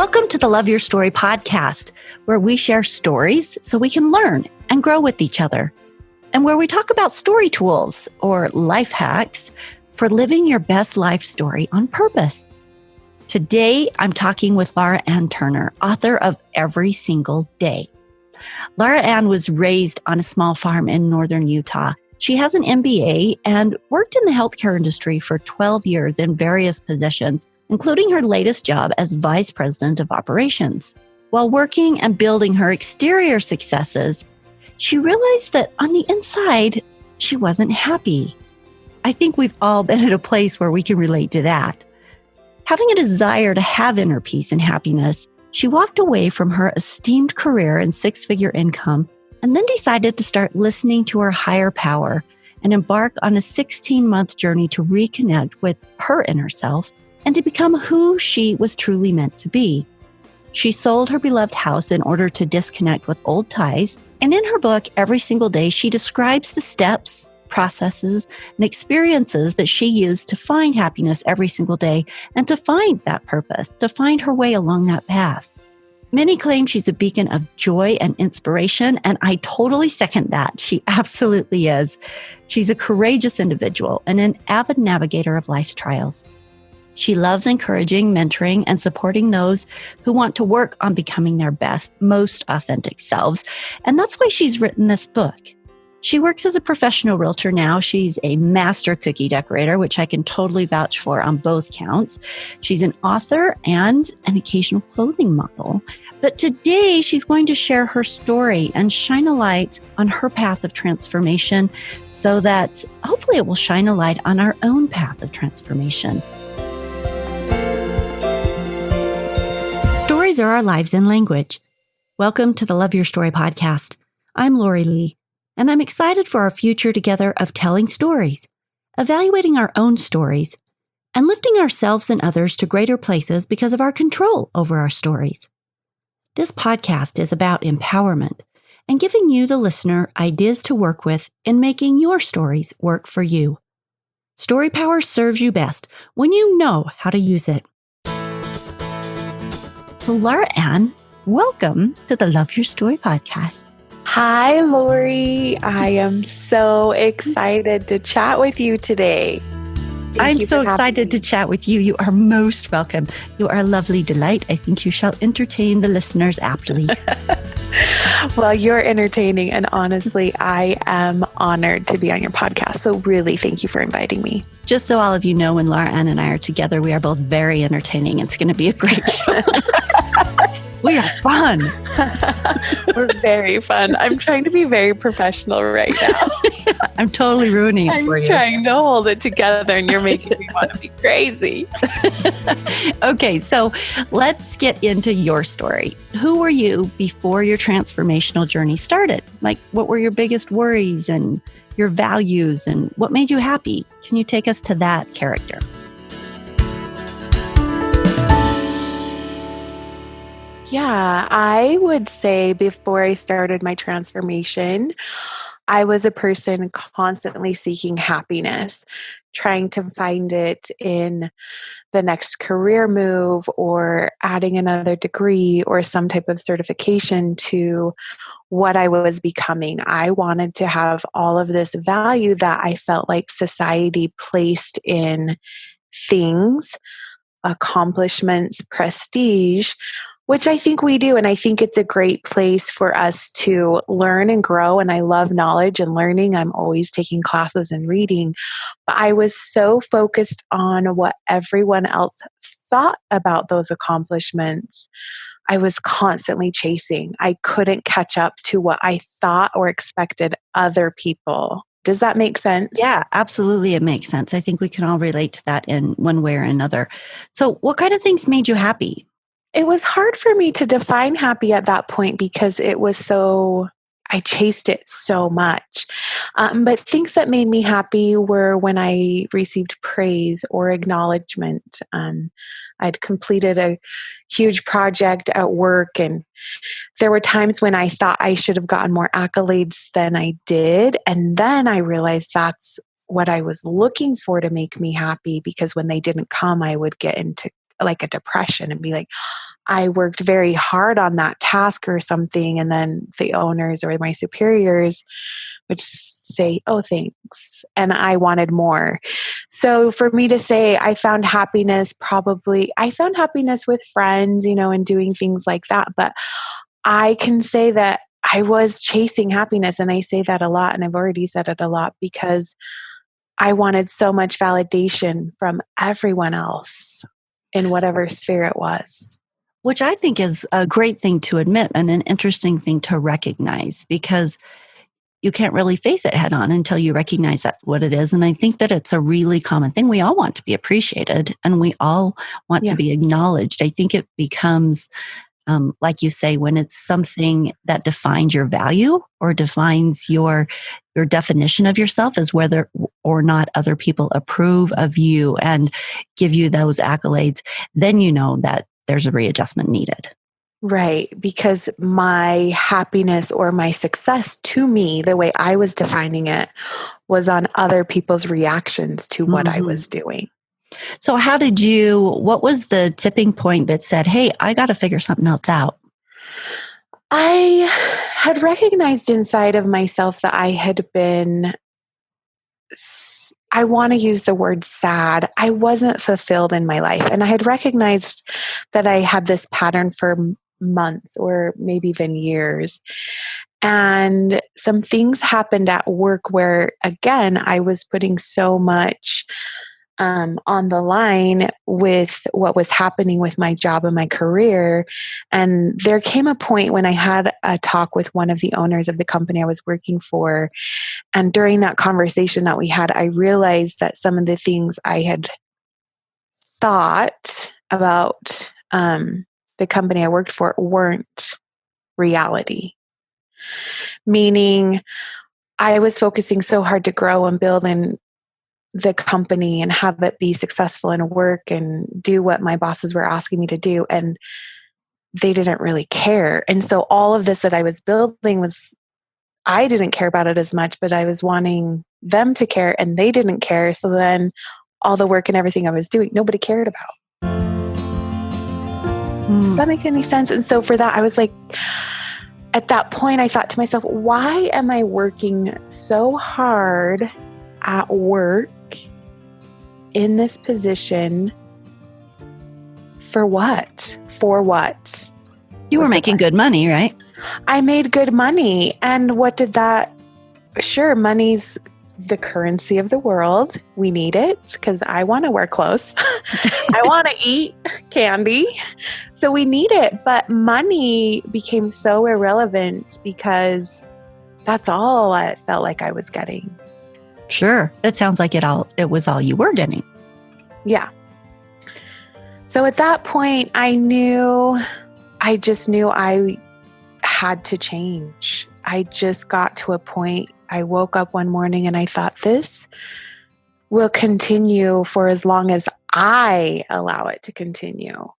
Welcome to the Love Your Story podcast, where we share stories so we can learn and grow with each other, and where we talk about story tools or life hacks for living your best life story on purpose. Today, I'm talking with Laurann Turner, author of Every Single Day. Laurann was raised on a small farm in northern Utah. She has an MBA and worked in the healthcare industry for 12 years in various positions, including her latest job as Vice President of Operations. While working and building her exterior successes, she realized that on the inside, she wasn't happy. I think we've all been at a place where we can relate to that. Having a desire to have inner peace and happiness, she walked away from her esteemed career and six-figure income and then decided to start listening to her higher power and embark on a 16-month journey to reconnect with her inner self and to become who she was truly meant to be. She sold her beloved house in order to disconnect with old ties, and in her book, Every Single Day, she describes the steps, processes, and experiences that she used to find happiness every single day and to find that purpose, to find her way along that path. Many claim she's a beacon of joy and inspiration, and I totally second that. She absolutely is. She's a courageous individual and an avid navigator of life's trials. She loves encouraging, mentoring, and supporting those who want to work on becoming their best, most authentic selves. And that's why she's written this book. She works as a professional realtor now. She's a master cookie decorator, which I can totally vouch for on both counts. She's an author and an occasional clothing model. But today she's going to share her story and shine a light on her path of transformation so that hopefully it will shine a light on our own path of transformation. Stories are our lives in language. Welcome to the Love Your Story podcast. I'm Lori Lee, and I'm excited for our future together of telling stories, evaluating our own stories, and lifting ourselves and others to greater places because of our control over our stories. This podcast is about empowerment and giving you, the listener, ideas to work with in making your stories work for you. Story power serves you best when you know how to use it. So Laurann, welcome to the Love Your Story podcast. Hi, Lori. I am so excited to chat with you today. I'm so excited to chat with you. You are most welcome. You are a lovely delight. I think you shall entertain the listeners aptly. Well, you're entertaining. And honestly, I am honored to be on your podcast. So really, thank you for inviting me. Just so all of you know, when Laurann and I are together, we are both very entertaining. It's going to be a great show. We are fun. We're very fun. I'm trying to be very professional right now. I'm totally ruining it for you. I'm trying to hold it together and you're making me want to be crazy. Okay, so let's get into your story. Who were you before your transformational journey started? Like, what were your biggest worries and your values and what made you happy? Can you take us to that character? Yeah, I would say before I started my transformation, I was a person constantly seeking happiness, trying to find it in the next career move or adding another degree or some type of certification to what I was becoming. I wanted to have all of this value that I felt like society placed in things, accomplishments, prestige, which I think we do. And I think it's a great place for us to learn and grow. And I love knowledge and learning. I'm always taking classes and reading. But I was so focused on what everyone else thought about those accomplishments. I was constantly chasing. I couldn't catch up to what I thought or expected other people. Does that make sense? Yeah, absolutely. It makes sense. I think we can all relate to that in one way or another. So what kind of things made you happy? It was hard for me to define happy at that point because I chased it so much. But things that made me happy were when I received praise or acknowledgement. I'd completed a huge project at work, and there were times when I thought I should have gotten more accolades than I did. And then I realized that's what I was looking for to make me happy, because when they didn't come, I would get into like a depression and be like, I worked very hard on that task or something. And then the owners or my superiors would say, oh, thanks. And I wanted more. So for me to say, I found happiness with friends, and doing things like that. But I can say that I was chasing happiness. And I say that a lot. And I've already said it a lot because I wanted so much validation from everyone else in whatever sphere it was. Which I think is a great thing to admit and an interesting thing to recognize, because you can't really face it head on until you recognize that what it is. And I think that it's a really common thing. We all want to be appreciated and we all want to be acknowledged. I think it becomes, like you say, when it's something that defines your value or defines your definition of yourself, as whether or not other people approve of you and give you those accolades, then you know that there's a readjustment needed. Right. Because my happiness or my success to me, the way I was defining it, was on other people's reactions to what I was doing. So what was the tipping point that said, hey, I got to figure something else out? I had recognized inside of myself that I had been, I want to use the word sad. I wasn't fulfilled in my life. And I had recognized that I had this pattern for months or maybe even years. And some things happened at work where, again, I was putting so much on the line with what was happening with my job and my career. And there came a point when I had a talk with one of the owners of the company I was working for. And during that conversation that we had, I realized that some of the things I had thought about the company I worked for weren't reality. Meaning, I was focusing so hard to grow and build in the company and have it be successful and work and do what my bosses were asking me to do. And they didn't really care. And so all of this that I was building I didn't care about it as much, but I was wanting them to care and they didn't care. So then all the work and everything I was doing, nobody cared about. Does that make any sense? And so for that, I was like, at that point, I thought to myself, why am I working so hard at work in this position? For what? For what? You were making good money, right? I made good money. And what did that? Sure, money's the currency of the world. We need it because I want to wear clothes. I want to eat candy. So we need it. But money became so irrelevant because that's all I felt like I was getting. Sure. That sounds like it was all you were getting. Yeah. So at that point, I just knew I had to change. I just got to a point. I woke up one morning and I thought, this will continue for as long as I allow it to continue.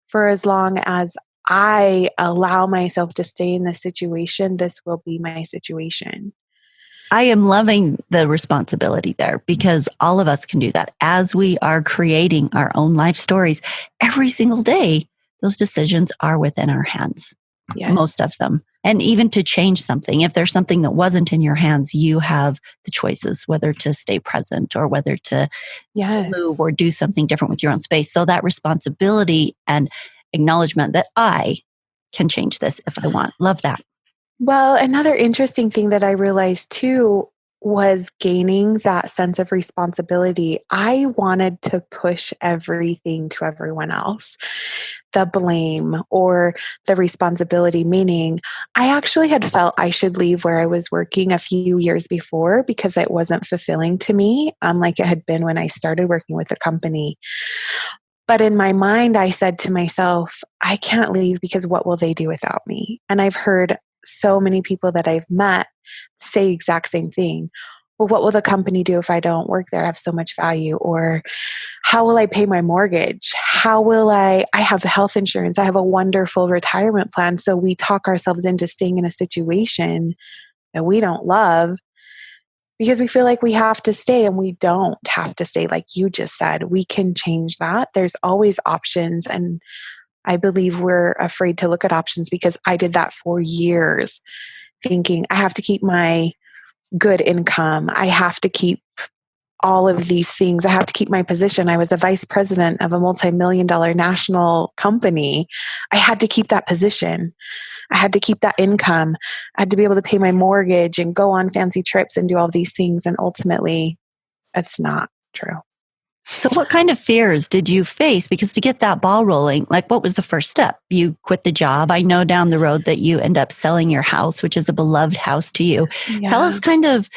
For as long as I allow myself to stay in this situation, this will be my situation. I am loving the responsibility there because all of us can do that. As we are creating our own life stories every single day, those decisions are within our hands. Yes. Most of them. And even to change something, if there's something that wasn't in your hands, you have the choices, whether to stay present or whether to move or do something different with your own space. So that responsibility and acknowledgement that I can change this if I want. Love that. Well, another interesting thing that I realized too was gaining that sense of responsibility. I wanted to push everything to everyone else, the blame or the responsibility, meaning I actually had felt I should leave where I was working a few years before because it wasn't fulfilling to me, like it had been when I started working with the company. But in my mind, I said to myself, I can't leave because what will they do without me? And I've heard so many people that I've met say the exact same thing. Well, what will the company do if I don't work there? I have so much value. Or how will I pay my mortgage? How will I have health insurance. I have a wonderful retirement plan. So we talk ourselves into staying in a situation that we don't love because we feel like we have to stay, and we don't have to stay. Like you just said, we can change that. There's always options. And I believe we're afraid to look at options, because I did that for years, thinking I have to keep my good income. I have to keep all of these things. I have to keep my position. I was a vice president of a multi-million-dollar national company. I had to keep that position. I had to keep that income. I had to be able to pay my mortgage and go on fancy trips and do all these things. And ultimately, it's not true. So what kind of fears did you face? Because to get that ball rolling, like what was the first step? You quit the job. I know down the road that you end up selling your house, which is a beloved house to you. Yeah. Tell us kind of,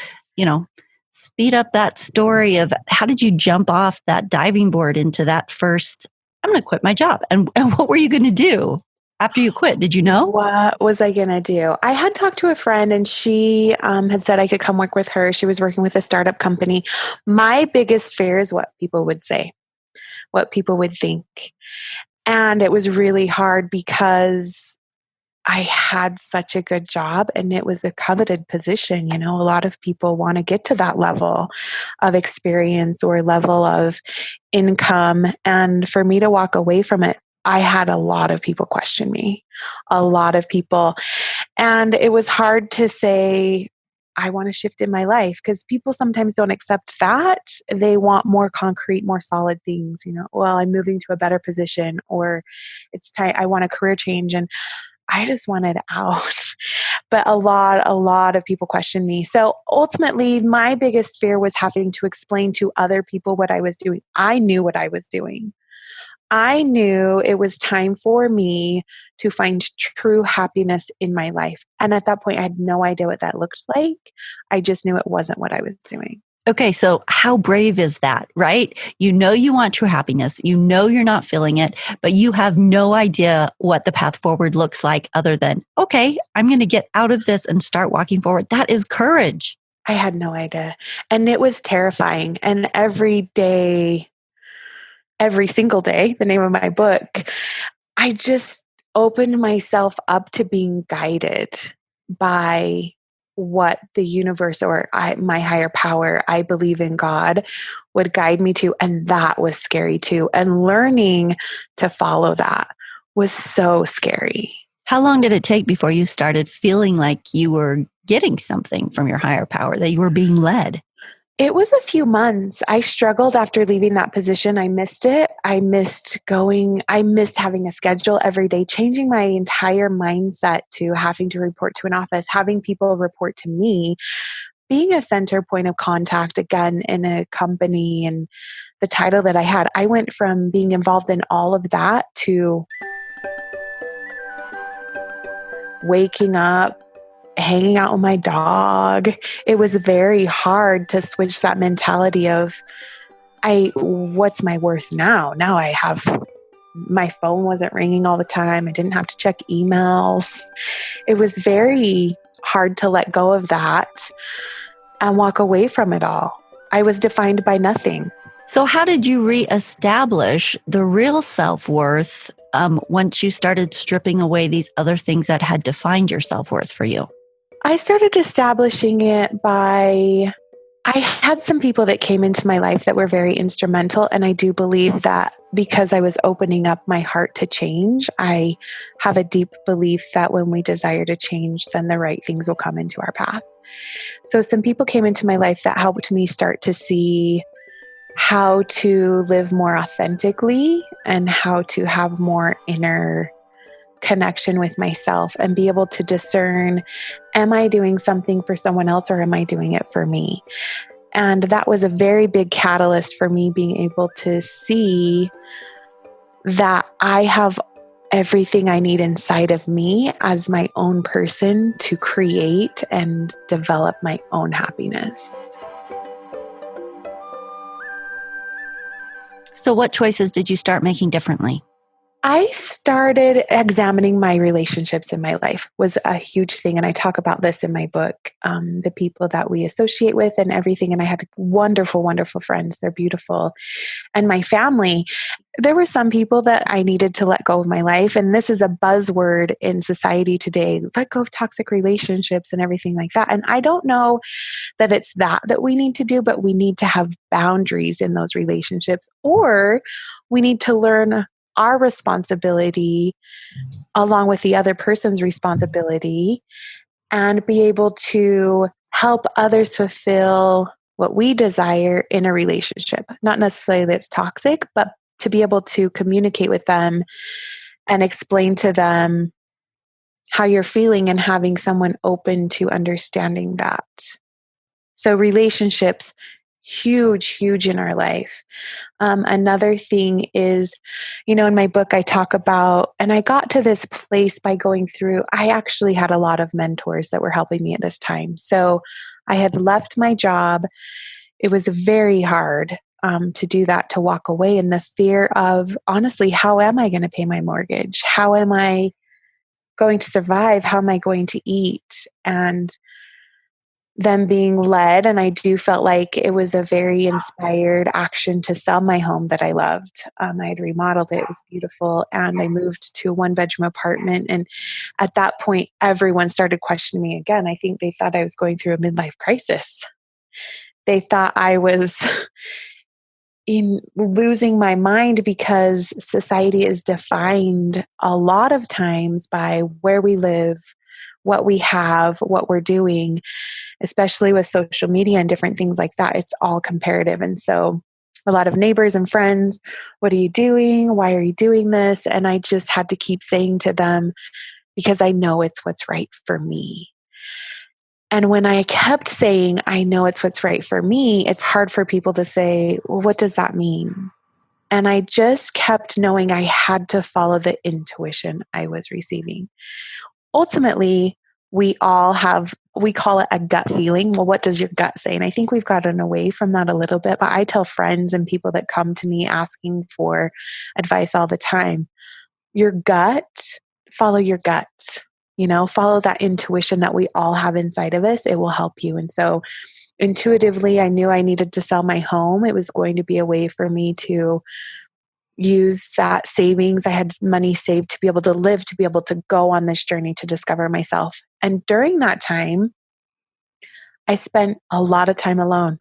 speed up that story of how did you jump off that diving board into that first, I'm going to quit my job. And what were you going to do after you quit? Did you know? What was I going to do? I had talked to a friend, and she had said I could come work with her. She was working with a startup company. My biggest fear is what people would say, what people would think. And it was really hard because I had such a good job, and it was a coveted position. A lot of people want to get to that level of experience or level of income. And for me to walk away from it, I had a lot of people question me, a lot of people. And it was hard to say, I want to shift in my life, because people sometimes don't accept that. They want more concrete, more solid things. Well, I'm moving to a better position, or it's time, I want a career change. And I just wanted out. But a lot of people questioned me. So ultimately, my biggest fear was having to explain to other people what I was doing. I knew what I was doing. I knew it was time for me to find true happiness in my life. And at that point, I had no idea what that looked like. I just knew it wasn't what I was doing. Okay, so how brave is that, right? You want true happiness. You're not feeling it, but you have no idea what the path forward looks like other than, okay, I'm going to get out of this and start walking forward. That is courage. I had no idea. And it was terrifying. And every single day, the name of my book, I just opened myself up to being guided by what the universe or my higher power, I believe in God, would guide me to. And that was scary too. And learning to follow that was so scary. How long did it take before you started feeling like you were getting something from your higher power, that you were being led? It was a few months. I struggled after leaving that position. I missed it. I missed going. I missed having a schedule every day, changing my entire mindset to having to report to an office, having people report to me, being a center point of contact again in a company, and the title that I had. I went from being involved in all of that to waking up, hanging out with my dog. It was very hard to switch that mentality of, what's my worth now? Now I have, my phone wasn't ringing all the time. I didn't have to check emails. It was very hard to let go of that and walk away from it all. I was defined by nothing. So how did you reestablish the real self-worth once you started stripping away these other things that had defined your self-worth for you? I started establishing it by, I had some people that came into my life that were very instrumental. And I do believe that because I was opening up my heart to change, I have a deep belief that when we desire to change, then the right things will come into our path. So some people came into my life that helped me start to see how to live more authentically and how to have more inner connection with myself and be able to discern, am I doing something for someone else or am I doing it for me? And that was a very big catalyst for me being able to see that I have everything I need inside of me as my own person to create and develop my own happiness. So what choices did you start making differently? I started examining my relationships in my life was a huge thing. And I talk about this in my book, the people that we associate with and everything. And I had wonderful, wonderful friends. They're beautiful. And my family, there were some people that I needed to let go of my life. And this is a buzzword in society today, let go of toxic relationships and everything like that. And I don't know that it's that we need to do, but we need to have boundaries in those relationships, or we need to learn our responsibility along with the other person's responsibility and be able to help others fulfill what we desire in a relationship. Not necessarily that it's toxic, but to be able to communicate with them and explain to them how you're feeling and having someone open to understanding that. So relationships, huge, huge in our life. Another thing is, in my book, I talk about, and I got to this place by going through, I actually had a lot of mentors that were helping me at this time. So I had left my job. It was very hard to do that, to walk away. And the fear of, honestly, how am I going to pay my mortgage? How am I going to survive? How am I going to eat? And them being led, and I do felt like it was a very inspired action to sell my home that I loved. I had remodeled it. It was beautiful. And I moved to a 1-bedroom apartment. And at that point, everyone started questioning me again. I think they thought I was going through a midlife crisis. They thought I was in losing my mind, because society is defined a lot of times by where we live, what we have, what we're doing, especially with social media and different things like that. It's all comparative. And so a lot of neighbors and friends, what are you doing? Why are you doing this? And I just had to keep saying to them, because I know it's what's right for me. And when I kept saying, I know it's what's right for me, it's hard for people to say, well, what does that mean? And I just kept knowing I had to follow the intuition I was receiving. Ultimately, we all have, we call it a gut feeling. Well, what does your gut say? And I think we've gotten away from that a little bit, but I tell friends and people that come to me asking for advice all the time, your gut, follow your gut, follow that intuition that we all have inside of us. It will help you. And so intuitively, I knew I needed to sell my home. It was going to be a way for me to use that savings. I had money saved to be able to live, to be able to go on this journey to discover myself. And during that time, I spent a lot of time alone.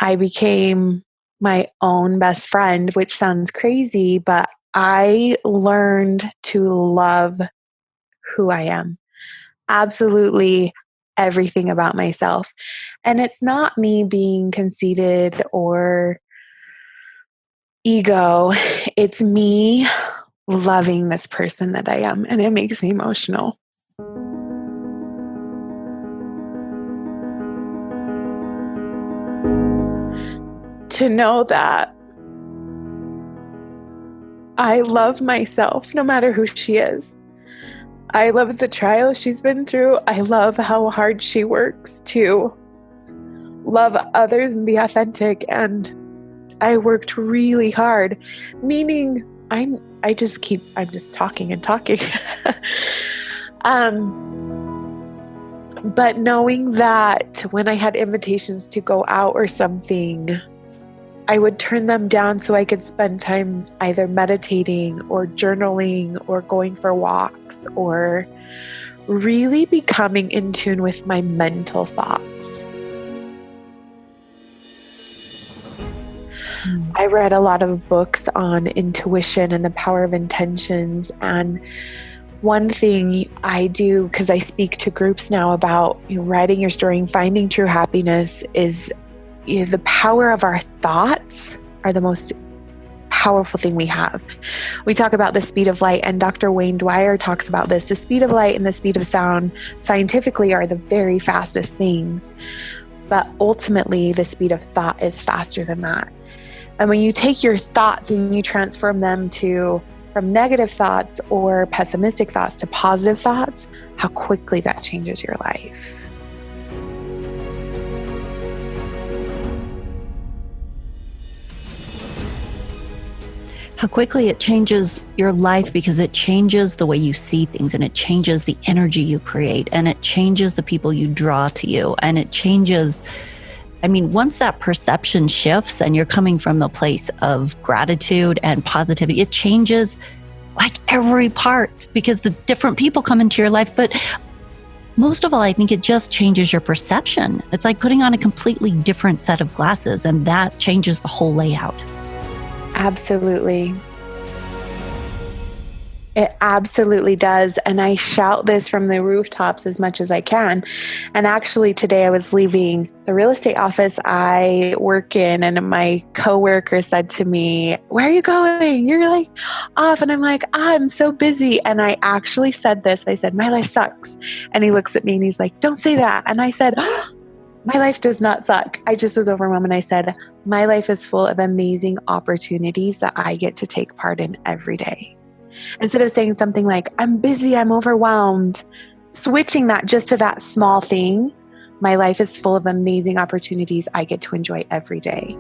I became my own best friend, which sounds crazy, but I learned to love who I am. Absolutely everything about myself. And it's not me being conceited or ego. It's me loving this person that I am. And it makes me emotional. To know that I love myself no matter who she is. I love the trials she's been through. I love how hard she works to love others and be authentic. And I worked really hard, meaning I'm just talking and talking. But knowing that when I had invitations to go out or something, I would turn them down so I could spend time either meditating or journaling or going for walks or really becoming in tune with my mental thoughts. I read a lot of books on intuition and the power of intentions. And one thing I do, because I speak to groups now about writing your story and finding true happiness, is the power of our thoughts are the most powerful thing we have. We talk about the speed of light, and Dr. Wayne Dwyer talks about this. The speed of light and the speed of sound scientifically are the very fastest things. But ultimately, the speed of thought is faster than that. And when you take your thoughts and you transform them from negative thoughts or pessimistic thoughts to positive thoughts, how quickly that changes your life. How quickly it changes your life, because it changes the way you see things, and it changes the energy you create, and it changes the people you draw to you, and it changes. I mean, once that perception shifts and you're coming from a place of gratitude and positivity, it changes like every part, because the different people come into your life. But most of all, I think it just changes your perception. It's like putting on a completely different set of glasses, and that changes the whole layout. Absolutely. It absolutely does. And I shout this from the rooftops as much as I can. And actually today I was leaving the real estate office I work in, and my coworker said to me, "Where are you going? You're like off." And I'm like, "I'm so busy." And I actually said this. I said, "My life sucks." And he looks at me and he's like, "Don't say that." And I said, "My life does not suck." I just was overwhelmed. And I said, "My life is full of amazing opportunities that I get to take part in every day." Instead of saying something like, "I'm busy, I'm overwhelmed," switching that just to that small thing, my life is full of amazing opportunities I get to enjoy every day.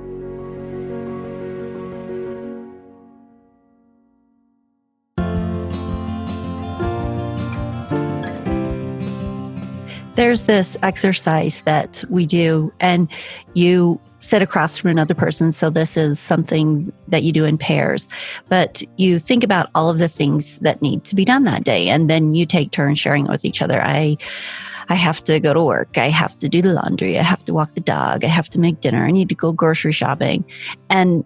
There's this exercise that we do, and you sit across from another person. So this is something that you do in pairs, but you think about all of the things that need to be done that day. And then you take turns sharing it with each other. I have to go to work. I have to do the laundry. I have to walk the dog. I have to make dinner. I need to go grocery shopping. And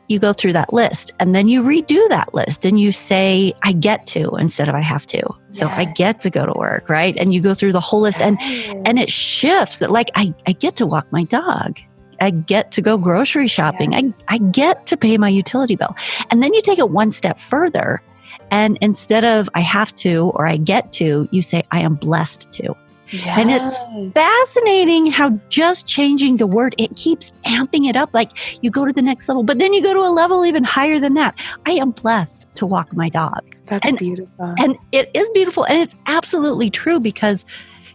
you go through that list, and then you redo that list and you say, "I get to," instead of "I have to." So I get to go to work, right? And you go through the whole list, and it shifts. Like, I get to walk my dog. I get to go grocery shopping. I get to pay my utility bill. And then you take it one step further. And instead of "I have to" or "I get to," you say, "I am blessed to." Yes. And it's fascinating how just changing the word, it keeps amping it up. Like, you go to the next level, but then you go to a level even higher than that. I am blessed to walk my dog. That's beautiful. And it is beautiful. And it's absolutely true, because,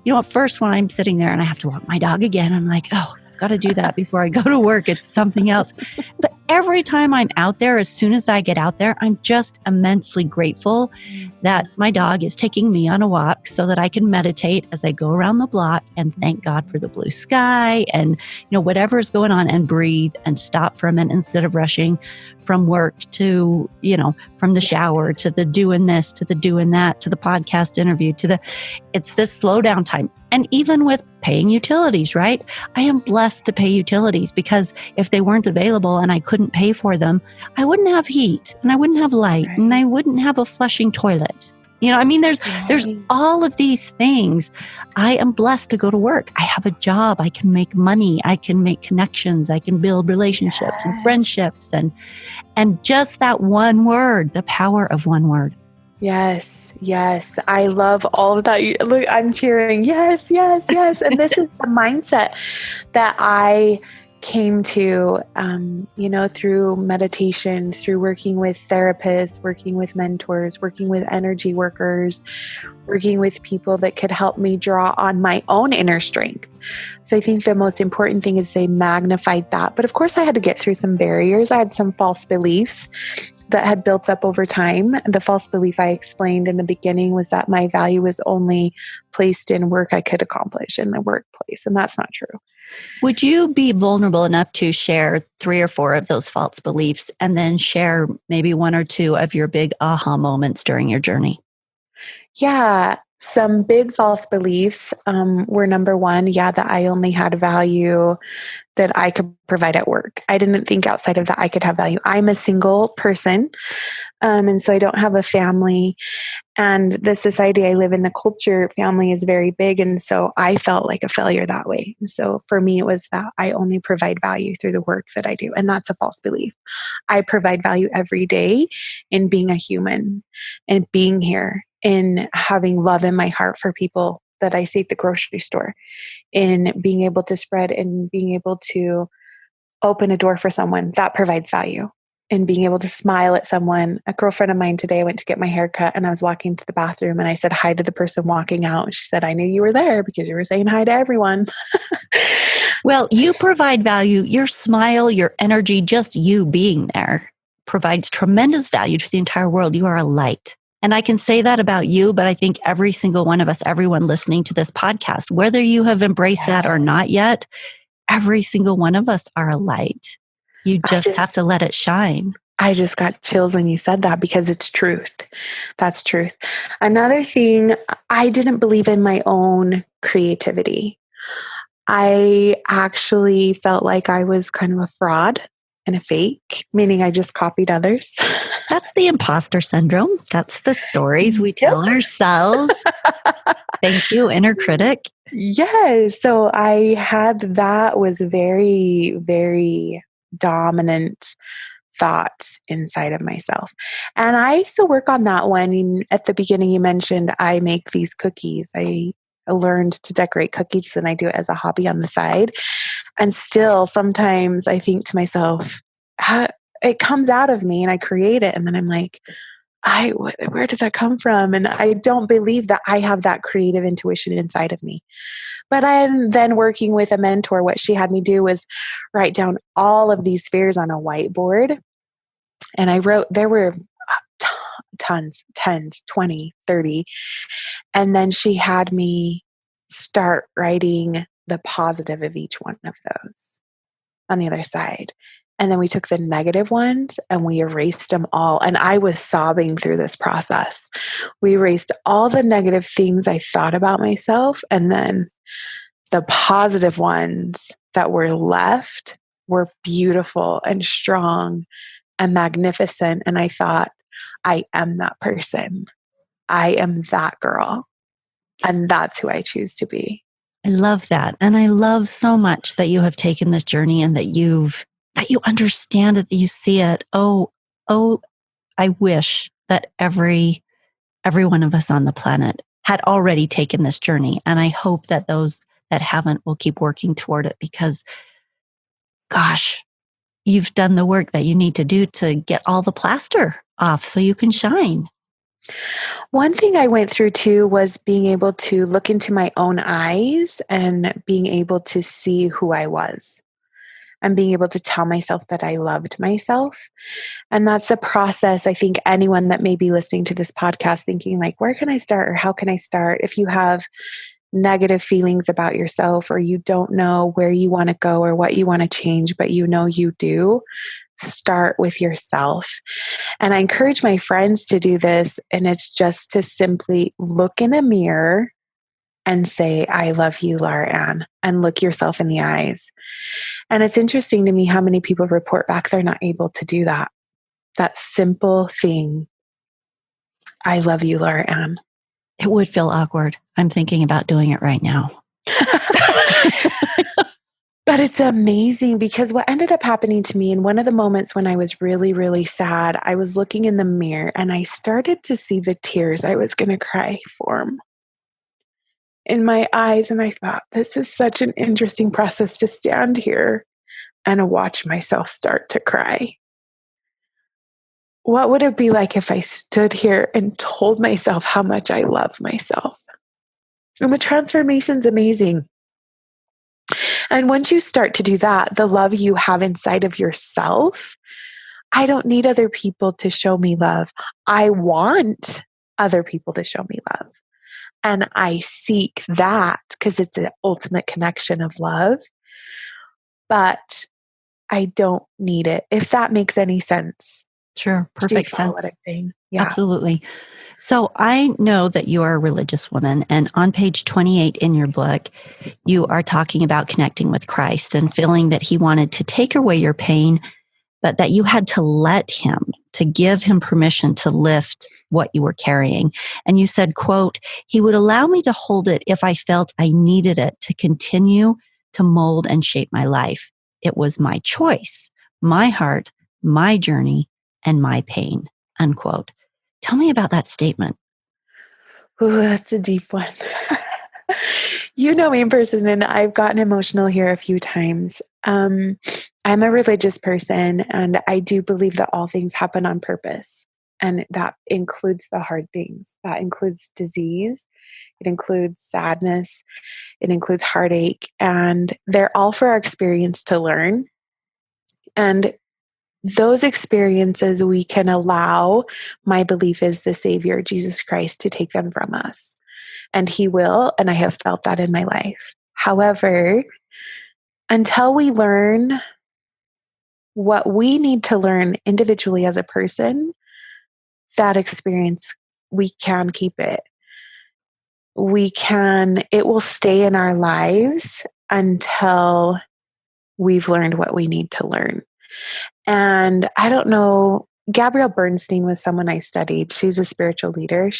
at first when I'm sitting there and I have to walk my dog again, I'm like, "Oh, I've got to do that before I go to work. It's something else." But every time I'm out there, as soon as I get out there, I'm just immensely grateful that my dog is taking me on a walk so that I can meditate as I go around the block and thank God for the blue sky and, whatever is going on, and breathe and stop for a minute instead of rushing from work to, from the shower to the doing this, to the doing that, to the podcast interview, it's this slow down time. And even with paying utilities, right? I am blessed to pay utilities, because if they weren't available and I couldn't pay for them, I wouldn't have heat, and I wouldn't have light, Right. and I wouldn't have a flushing toilet. There's all of these things. I am blessed to go to work. I have a job. I can make money. I can make connections. I can build relationships and friendships, and just that one word, the power of one word. Yes. I love all of that. Look, I'm cheering. Yes. And this is the mindset that I came to, through meditation, through working with therapists, working with mentors, working with energy workers, working with people that could help me draw on my own inner strength. So I think the most important thing is they magnified that. But of course, I had to get through some barriers. I had some false beliefs that had built up over time. The false belief I explained in the beginning was that my value was only placed in work I could accomplish in the workplace. And that's not true. Would you be vulnerable enough to share 3 or 4 of those false beliefs, and then share maybe 1 or 2 of your big aha moments during your journey? Yeah. Some big false beliefs were, number one, that I only had value that I could provide at work. I didn't think outside of that I could have value. I'm a single person, and so I don't have a family. And the society I live in, the culture, family is very big. And so I felt like a failure that way. And so for me, it was that I only provide value through the work that I do. And that's a false belief. I provide value every day in being a human and being here, in having love in my heart for people that I see at the grocery store, in being able to spread and being able to open a door for someone. That provides value. And being able to smile at someone. A girlfriend of mine today, I went to get my hair cut, and I was walking to the bathroom, and I said hi to the person walking out. She said, "I knew you were there because you were saying hi to everyone." Well, you provide value. Your smile, your energy, just you being there provides tremendous value to the entire world. You are a light. And I can say that about you, but I think every single one of us, everyone listening to this podcast, whether you have embraced that or not yet, every single one of us are a light. You just have to let it shine. I just got chills when you said that because it's truth. That's truth. Another thing, I didn't believe in my own creativity. I actually felt like I was kind of a fraud and a fake, meaning I just copied others. That's the imposter syndrome. That's the stories we tell ourselves. Thank you, inner critic. Yes. So I had that was very, very dominant thought inside of myself. And I still work on that one. At the beginning, you mentioned I make these cookies. I learned to decorate cookies and I do it as a hobby on the side. And still, sometimes I think to myself, it comes out of me and I create it. And then I'm like, where did that come from? And I don't believe that I have that creative intuition inside of me. But I'm then working with a mentor. What she had me do was write down all of these fears on a whiteboard. And I wrote, there were tons, 10s, 20, 30. And then she had me start writing the positive of each one of those on the other side. And then we took the negative ones and we erased them all. And I was sobbing through this process. We erased all the negative things I thought about myself. And then the positive ones that were left were beautiful and strong and magnificent. And I thought, I am that person. I am that girl. And that's who I choose to be. I love that. And I love so much that you have taken this journey and that you understand it, that you see it. Oh, I wish that every one of us on the planet had already taken this journey. And I hope that those that haven't will keep working toward it because, gosh, you've done the work that you need to do to get all the plaster off so you can shine. One thing I went through too was being able to look into my own eyes and being able to see who I was and being able to tell myself that I loved myself. And that's a process. I think anyone that may be listening to this podcast thinking like, where can I start or how can I start? If you have negative feelings about yourself or you don't know where you want to go or what you want to change, but you know you do, start with yourself. And I encourage my friends to do this. And it's just to simply look in a mirror and say, I love you, Laurann, and look yourself in the eyes. And it's interesting to me how many people report back they're not able to do that. That simple thing. I love you, Laurann. It would feel awkward. I'm thinking about doing it right now. But it's amazing because what ended up happening to me in one of the moments when I was really, really sad, I was looking in the mirror and I started to see the tears I was going to cry form in my eyes. And I thought, this is such an interesting process to stand here and watch myself start to cry. What would it be like if I stood here and told myself how much I love myself? And the transformation's amazing. And once you start to do that, the love you have inside of yourself, I don't need other people to show me love. I want other people to show me love. And I seek that because it's an ultimate connection of love. But I don't need it, if that makes any sense. Sure. Perfect sense. What I'm saying? Yeah. Absolutely. So I know that you are a religious woman, and on page 28 in your book, you are talking about connecting with Christ and feeling that he wanted to take away your pain, but that you had to let him, to give him permission to lift what you were carrying. And you said, quote, he would allow me to hold it if I felt I needed it to continue to mold and shape my life. It was my choice, my heart, my journey, and my pain, unquote. Tell me about that statement. Ooh, that's a deep one. You know me in person, and I've gotten emotional here a few times. I'm a religious person, and I do believe that all things happen on purpose. And that includes the hard things. That includes disease. It includes sadness. It includes heartache. And they're all for our experience to learn. And those experiences we can allow, my belief is, the Savior, Jesus Christ, to take them from us. And He will, and I have felt that in my life. However, until we learn what we need to learn individually as a person, that experience, we can keep it. It will stay in our lives until we've learned what we need to learn. And I don't know, Gabrielle Bernstein was someone I studied. She's a spiritual leader.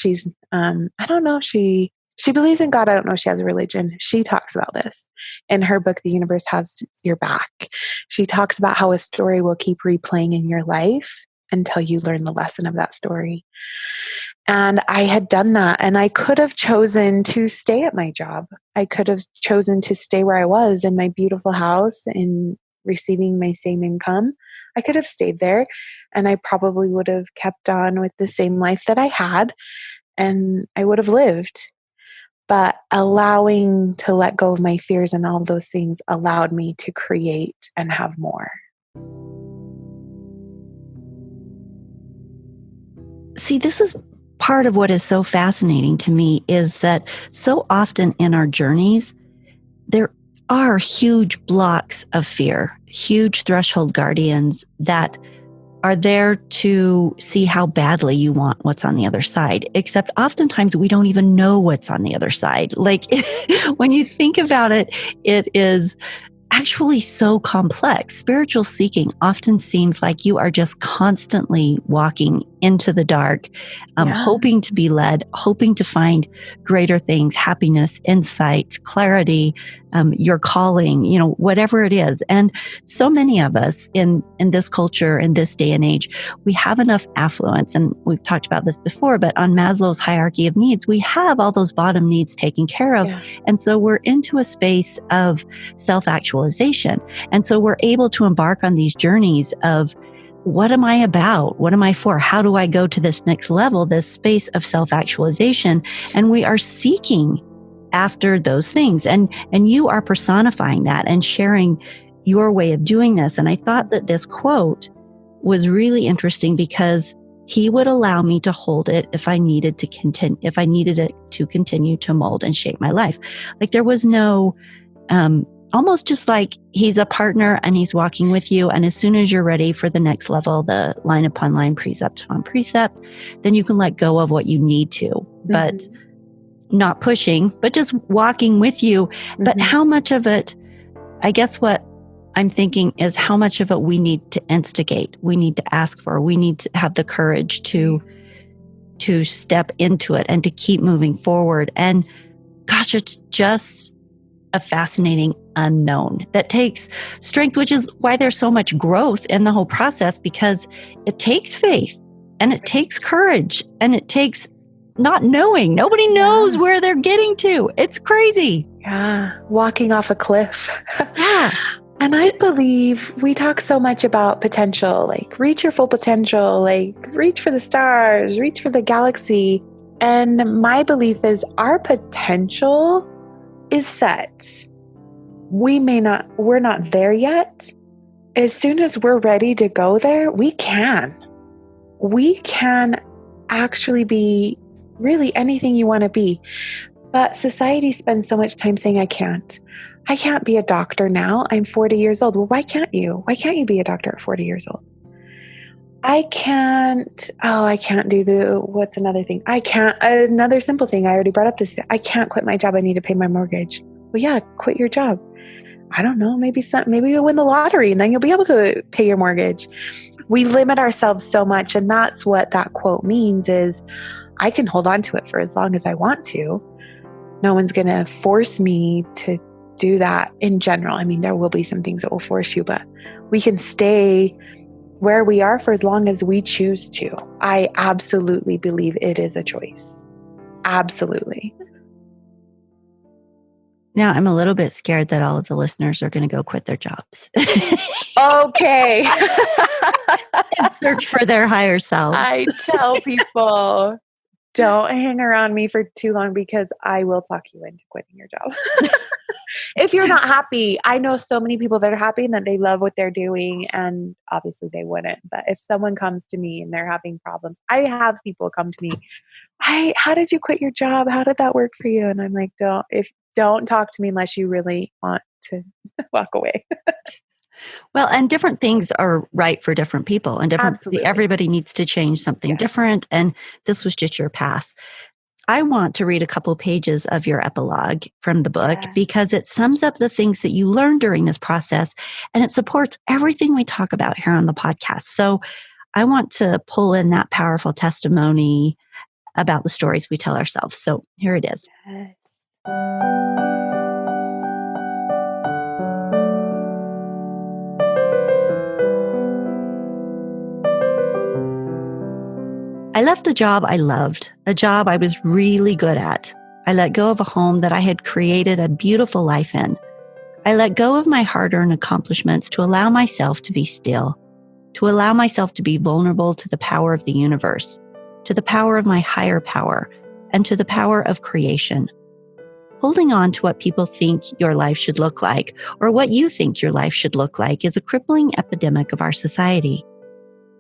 I don't know if she believes in God. I don't know if she has a religion. She talks about this in her book, The Universe Has Your Back. She talks about how a story will keep replaying in your life until you learn the lesson of that story. And I had done that, and I could have chosen to stay at my job. I could have chosen to stay where I was in my beautiful house and receiving my same income. I could have stayed there, and I probably would have kept on with the same life that I had, and I would have lived. But allowing to let go of my fears and all of those things allowed me to create and have more. See, this is part of what is so fascinating to me, is that so often in our journeys, there are huge blocks of fear, huge threshold guardians that are there to see how badly you want what's on the other side. Except oftentimes we don't even know what's on the other side. Like when you think about it, it is actually so complex. Spiritual seeking often seems like you are just constantly walking into the dark, hoping to be led, hoping to find greater things, happiness, insight, clarity, your calling, whatever it is. And so many of us in this culture, in this day and age, we have enough affluence. And we've talked about this before, but on Maslow's hierarchy of needs, we have all those bottom needs taken care of. Yeah. And so we're into a space of self-actualization. And so we're able to embark on these journeys of, what am I about? What am I for? How do I go to this next level, this space of self-actualization? And we are seeking after those things. And you are personifying that and sharing your way of doing this. And I thought that this quote was really interesting because He would allow me to hold it if I needed to continue, if I needed it to continue to mold and shape my life. Like there was no, almost just like He's a partner and He's walking with you. And as soon as you're ready for the next level, the line upon line, precept upon precept, then you can let go of what you need to. Mm-hmm. But not pushing, but just walking with you. Mm-hmm. But how much of it, I guess what I'm thinking is how much of it we need to instigate, we need to ask for, we need to have the courage to step into it and to keep moving forward. And gosh, it's just a fascinating unknown that takes strength, which is why there's so much growth in the whole process, because it takes faith and it takes courage and it takes not knowing. Nobody knows where they're getting to. It's crazy. Yeah. Walking off a cliff. Yeah. And I believe we talk so much about potential, like reach your full potential, like reach for the stars, reach for the galaxy. And my belief is our potential is set. We're not there yet. As soon as we're ready to go there, we can actually be really anything you want to be. But society spends so much time saying, I can't be a doctor now. I'm 40 years old. Well, why can't you? Why can't you be a doctor at 40 years old? I can't do what's another thing? Another simple thing. I already brought up this. I can't quit my job. I need to pay my mortgage. Well, yeah, quit your job. I don't know. Maybe you'll win the lottery and then you'll be able to pay your mortgage. We limit ourselves so much. And that's what that quote means is, I can hold on to it for as long as I want to. No one's going to force me to do that in general. I mean, there will be some things that will force you, but we can stay where we are for as long as we choose to. I absolutely believe it is a choice. Absolutely. Now, I'm a little bit scared that all of the listeners are going to go quit their jobs. Okay. And search for their higher selves. I tell people, don't hang around me for too long because I will talk you into quitting your job. If you're not happy, I know so many people that are happy and that they love what they're doing, and obviously they wouldn't. But if someone comes to me and they're having problems, I have people come to me, how did you quit your job? How did that work for you? And I'm like, don't talk to me unless you really want to walk away. Well, and different things are right for different people, and Absolutely. everybody needs to change something different. And this was just your path. I want to read a couple pages of your epilogue from the book because it sums up the things that you learned during this process, and it supports everything we talk about here on the podcast. So I want to pull in that powerful testimony about the stories we tell ourselves. So here it is. Yes. I left a job I loved, a job I was really good at. I let go of a home that I had created a beautiful life in. I let go of my hard-earned accomplishments to allow myself to be still, to allow myself to be vulnerable to the power of the universe, to the power of my higher power, and to the power of creation. Holding on to what people think your life should look like, or what you think your life should look like, is a crippling epidemic of our society.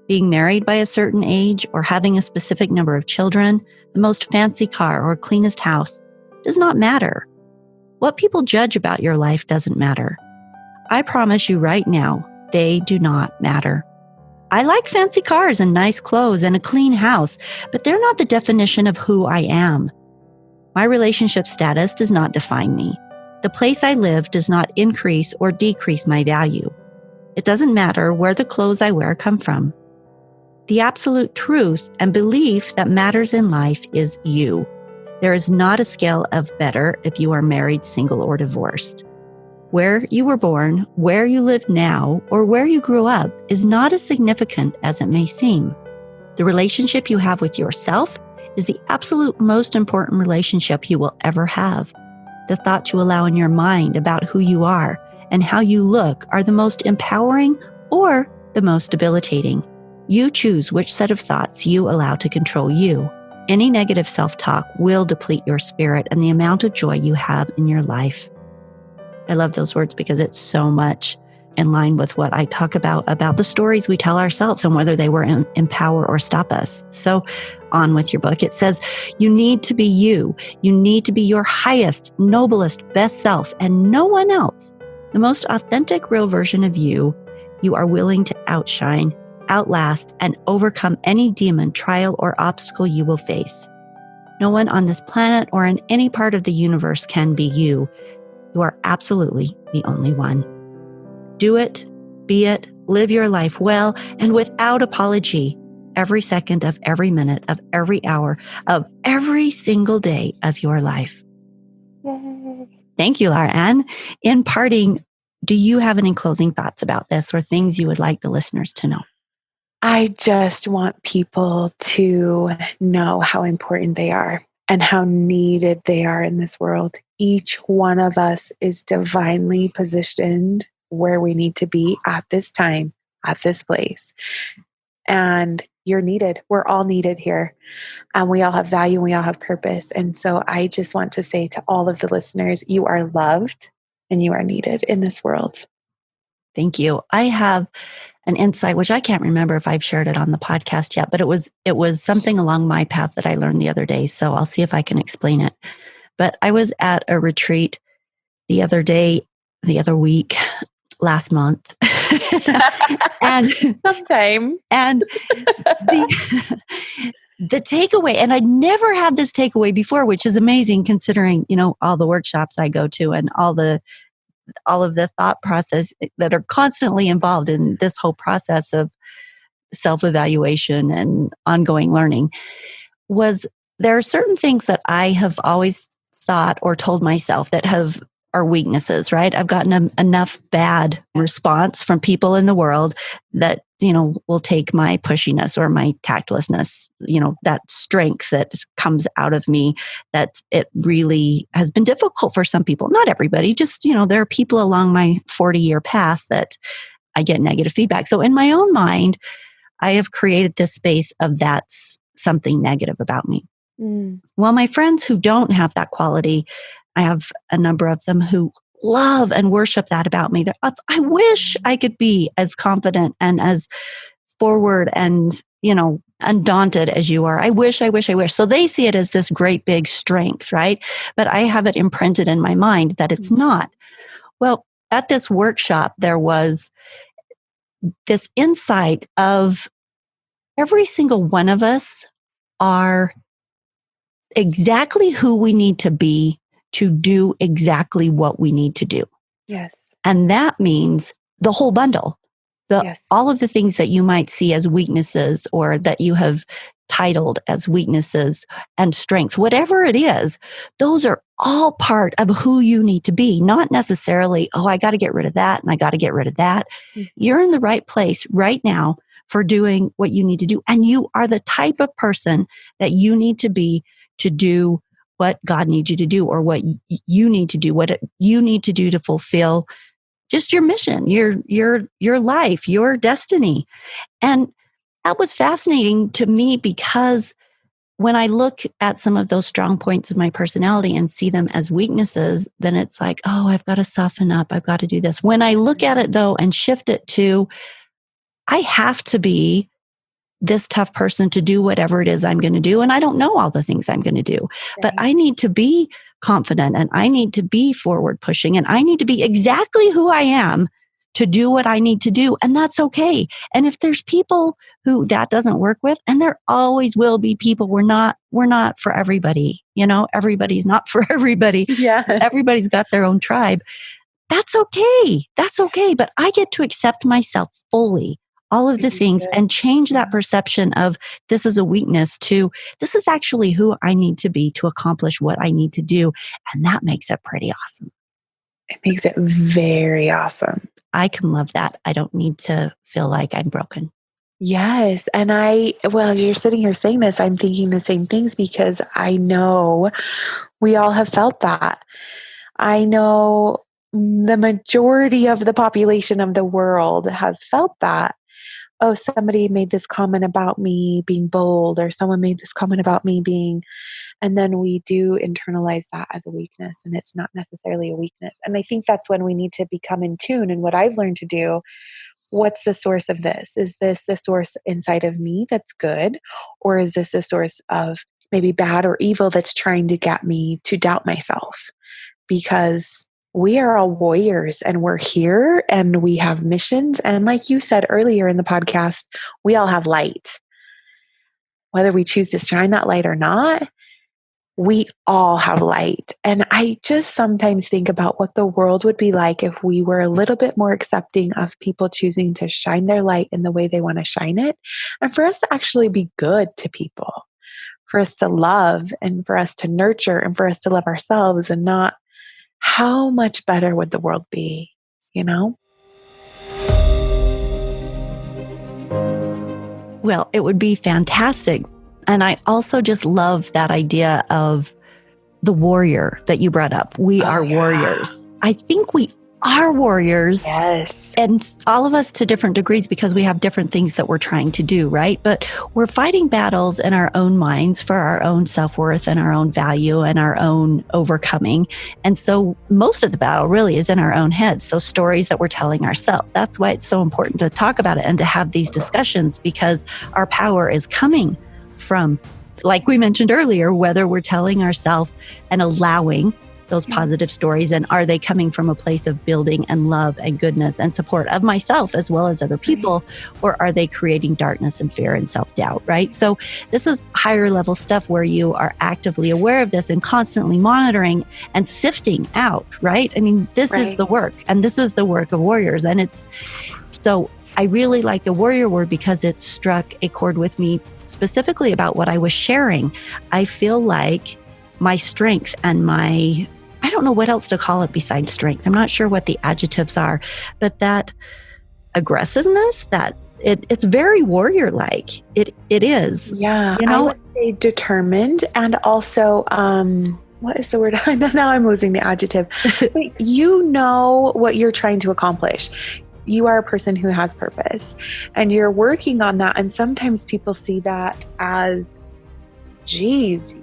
Being married by a certain age, or having a specific number of children, the most fancy car, or cleanest house does not matter. What people judge about your life doesn't matter. I promise you right now, they do not matter. I like fancy cars and nice clothes and a clean house, but they're not the definition of who I am. My relationship status does not define me. The place I live does not increase or decrease my value. It doesn't matter where the clothes I wear come from. The absolute truth and belief that matters in life is you. There is not a scale of better if you are married, single, or divorced. Where you were born, where you live now, or where you grew up is not as significant as it may seem. The relationship you have with yourself is the absolute most important relationship you will ever have. The thoughts you allow in your mind about who you are and how you look are the most empowering or the most debilitating. You choose which set of thoughts you allow to control you. Any negative self-talk will deplete your spirit and the amount of joy you have in your life. I love those words because it's so much in line with what I talk about the stories we tell ourselves and whether they will empower or stop us. So on with your book. It says, you need to be you. You need to be your highest, noblest, best self and no one else. The most authentic, real version of you. You are willing to outshine, outlast, and overcome any demon, trial, or obstacle you will face. No one on this planet or in any part of the universe can be you. You are absolutely the only one. Do it, be it, live your life well and without apology, every second of every minute of every hour of every single day of your life. Yay. Thank you, Laurann. In parting, do you have any closing thoughts about this or things you would like the listeners to know? I just want people to know how important they are and how needed they are in this world. Each one of us is divinely positioned where we need to be at this time, at this place. And you're needed. We're all needed here. And we all have value and we all have purpose. And so I just want to say to all of the listeners, you are loved and you are needed in this world. Thank you. I have an insight, which I can't remember if I've shared it on the podcast yet, but it was something along my path that I learned the other day. So I'll see if I can explain it. But I was at a retreat the other week, last month. and sometime. And the takeaway, and I'd never had this takeaway before, which is amazing considering, all the workshops I go to and all of the thought process that are constantly involved in this whole process of self-evaluation and ongoing learning, was there are certain things that I have always thought or told myself that are weaknesses, right? I've gotten enough bad response from people in the world that, will take my pushiness or my tactlessness, that strength that comes out of me, that it really has been difficult for some people. Not everybody, just, there are people along my 40-year path that I get negative feedback. So in my own mind, I have created this space of that's something negative about me. Well, my friends who don't have that quality, I have a number of them who love and worship that about me. I wish I could be as confident and as forward and, undaunted as you are. I wish. So they see it as this great big strength, right? But I have it imprinted in my mind that it's not. Well, at this workshop, there was this insight of every single one of us are exactly who we need to be to do exactly what we need to do. Yes. And that means the whole bundle. All of the things that you might see as weaknesses or that you have titled as weaknesses and strengths, whatever it is, those are all part of who you need to be, not necessarily, I got to get rid of that and I got to get rid of that. You're in the right place right now for doing what you need to do. And you are the type of person that you need to be to do what God needs you to do or what you need to do, what you need to do to fulfill just your mission, your life, your destiny. And that was fascinating to me because when I look at some of those strong points of my personality and see them as weaknesses, then it's like, I've got to soften up. I've got to do this. When I look at it though and shift it to, I have to be this tough person to do whatever it is I'm going to do. And I don't know all the things I'm going to do, but I need to be confident and I need to be forward pushing and I need to be exactly who I am to do what I need to do. And that's okay. And if there's people who that doesn't work with, and there always will be people, we're not for everybody, everybody's not for everybody. Yeah. Everybody's got their own tribe. That's okay. That's okay. But I get to accept myself fully, all of the things, and change that perception of this is a weakness to this is actually who I need to be to accomplish what I need to do. And that makes it pretty awesome. It makes it very awesome. I can love that. I don't need to feel like I'm broken. Yes. And as you're sitting here saying this, I'm thinking the same things because I know we all have felt that. I know the majority of the population of the world has felt that. Somebody made this comment about me being bold, or someone made this comment about me being, and then we do internalize that as a weakness, and it's not necessarily a weakness. And I think that's when we need to become in tune. And what I've learned to do, what's the source of this? Is this the source inside of me that's good? Or is this a source of maybe bad or evil that's trying to get me to doubt myself? Because we are all warriors and we're here and we have missions. And like you said earlier in the podcast, we all have light. Whether we choose to shine that light or not, we all have light. And I just sometimes think about what the world would be like if we were a little bit more accepting of people choosing to shine their light in the way they want to shine it. And for us to actually be good to people, for us to love and for us to nurture and for us to love ourselves and not. How much better would the world be, Well, it would be fantastic. And I also just love that idea of the warrior that you brought up. We are warriors. I think we are warriors. Yes. And all of us to different degrees because we have different things that we're trying to do, right? But we're fighting battles in our own minds for our own self-worth and our own value and our own overcoming. And so most of the battle really is in our own heads. Those stories that we're telling ourselves. That's why it's so important to talk about it and to have these discussions, because our power is coming from, like we mentioned earlier, whether we're telling ourselves and allowing those positive stories, and are they coming from a place of building and love and goodness and support of myself as well as other people, or are they creating darkness and fear and self-doubt, right? So this is higher level stuff where you are actively aware of this and constantly monitoring and sifting out, right? I mean, this is the work, and this is the work of warriors. And it's so I really like the warrior word because it struck a chord with me specifically about what I was sharing. I feel like my strength and I don't know what else to call it besides strength. I'm not sure what the adjectives are, but that aggressiveness, that it's very warrior-like. It is. Yeah. I would say determined, and also, what is the word? Now I'm losing the adjective. But you know what you're trying to accomplish. You are a person who has purpose and you're working on that. And sometimes people see that as geez,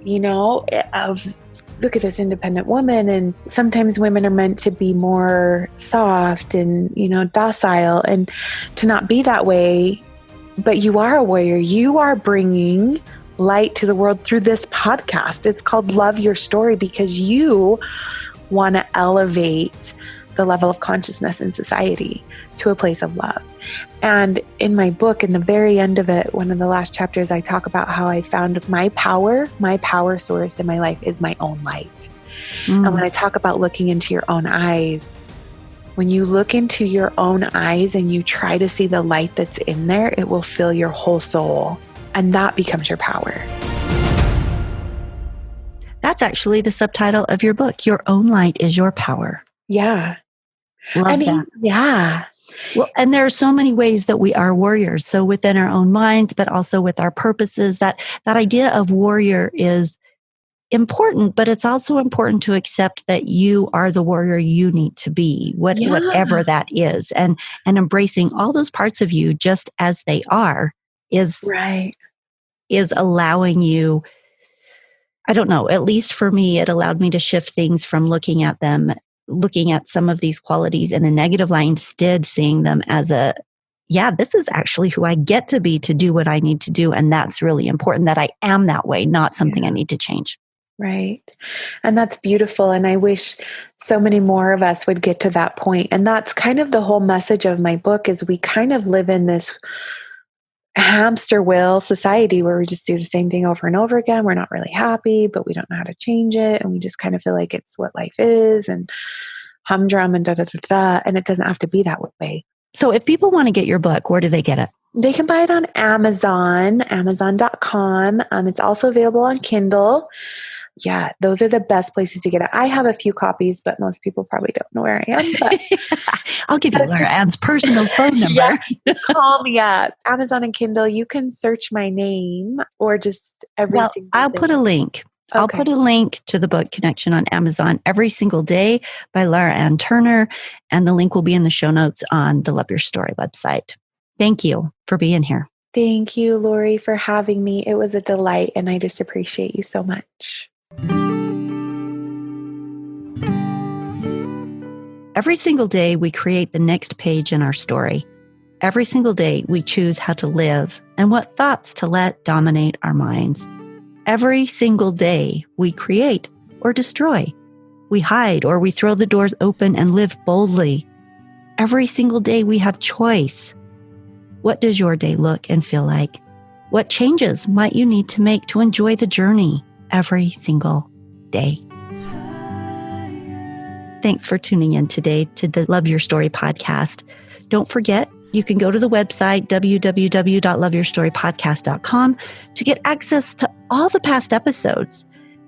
look at this independent woman. And sometimes women are meant to be more soft and, docile, and to not be that way. But you are a warrior. You are bringing light to the world through this podcast. It's called Love Your Story because you want to elevate the level of consciousness in society to a place of love. And in my book, in the very end of it, one of the last chapters, I talk about how I found my power source in my life is my own light. And when I talk about looking into your own eyes, when you look into your own eyes and you try to see the light that's in there, it will fill your whole soul. And that becomes your power. That's actually the subtitle of your book. Your own light is your power. Yeah. Love that. Yeah. Well, and there are so many ways that we are warriors. So within our own minds, but also with our purposes, that idea of warrior is important, but it's also important to accept that you are the warrior you need to be, whatever that is. And embracing all those parts of you just as they are is allowing you, I don't know, at least for me, it allowed me to shift things from looking at some of these qualities in a negative light, instead seeing them as this is actually who I get to be to do what I need to do. And that's really important, that I am that way, not something I need to change. Right. And that's beautiful. And I wish so many more of us would get to that point. And that's kind of the whole message of my book, is we kind of live in this hamster wheel society where we just do the same thing over and over again. We're not really happy, but we don't know how to change it. And we just kind of feel like it's what life is, and humdrum and da-da-da-da. And it doesn't have to be that way. So if people want to get your book, where do they get it? They can buy it on Amazon, amazon.com. It's also available on Kindle. Yeah, those are the best places to get it. I have a few copies, but most people probably don't know where I am. But I'll give you Laurann's personal phone number. Call me up. Amazon and Kindle. You can search my name or just every single I'll day. put a link. Okay. I'll put a link to the book Connection on Amazon, Every Single Day by Laurann Turner. And the link will be in the show notes on the Love Your Story website. Thank you for being here. Thank you, Lori, for having me. It was a delight, and I just appreciate you so much. Every single day, we create the next page in our story. Every single day, we choose how to live and what thoughts to let dominate our minds. Every single day, we create or destroy. We hide or we throw the doors open and live boldly. Every single day, we have choice. What does your day look and feel like? What changes might you need to make to enjoy the journey every single day? Thanks for tuning in today to the Love Your Story podcast. Don't forget, you can go to the website, www.loveyourstorypodcast.com, to get access to all the past episodes,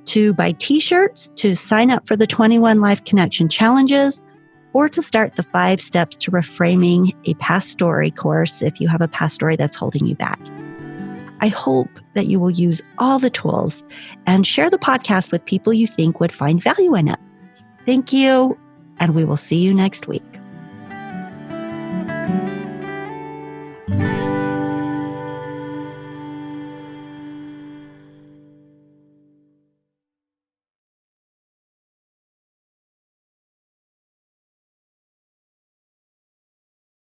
to buy t-shirts, to sign up for the 21 Life Connection Challenges, or to start the 5 steps to reframing a past story course if you have a past story that's holding you back. I hope that you will use all the tools and share the podcast with people you think would find value in it. Thank you, and we will see you next week.